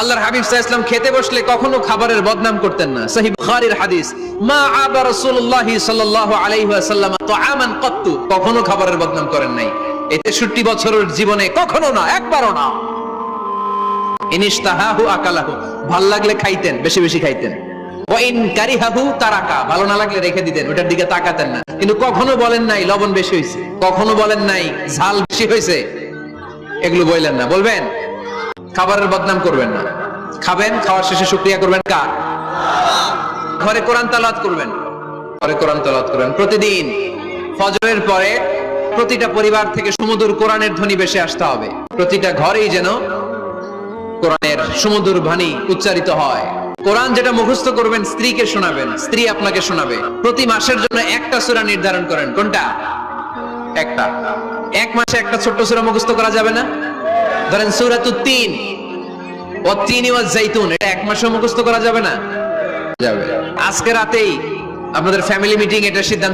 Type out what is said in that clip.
আল্লাহর হাবিব সাল্লাল্লাহু আলাইহি ওয়াসাল্লাম খেতে বসলে কখনো খাবারের বদনাম করতেন না। সহিহ বুখারীর হাদিস, মা আবা রাসূলুল্লাহ সাল্লাল্লাহু আলাইহি ওয়াসাল্লাম তুআমান কাত্তু, কখনো খাবারের বদনাম করেন নাই। এই 63 বছরের জীবনে কখনো না, একবারও না। ইনিশতাহাহু আকালাহু, ভাল লাগলে খাইতেন, বেশি বেশি খাইতেন। ওয়া ইন কারিহাহু তারাকা, ভালো না লাগলে রেখে দিতেন, ওটার দিকে তাকাতেন না। কিন্তু কখনো বলেন নাই লবণ বেশি হইছে, কখনো বলেন নাই ঝাল বেশি হইছে, এগুলো বললেন না। বলবেন? খাবারের বদনাম করবেন না। খাবেন, খাওয়ার শেষে শুকরিয়া করবেন কার? ঘরে কোরআন তেলাওয়াত করবেন, ঘরে কোরআন তেলাওয়াত করবেন প্রতিদিন। ফজরের পরে প্রতিটা পরিবার থেকে সুমধুর কোরআনের ধ্বনি ভেসে আসতে হবে। প্রতিটা ঘরেই যেন কোরআনের সুমধুর বাণী উচ্চারিত হয়। কোরআন যেটা মুখস্থ করবেন স্ত্রীকে শোনাবেন, স্ত্রী আপনাকে শোনাবে। প্রতি মাসের জন্য একটা সূরা নির্ধারণ করেন। কোনটা? একটা। এক মাসে একটা ছোট্ট সূরা মুখস্থ করা যাবে না? ধরেন সূরাতুত তিন, ওয়াত-তিনি ওয়াজ-জাইতুন, এটা এক মাসে মুখস্থ করা যাবে না? যাবে। আজকে রাতেই আপনাদের ফ্যামিলি মিটিং এটা সিদ্ধান্ত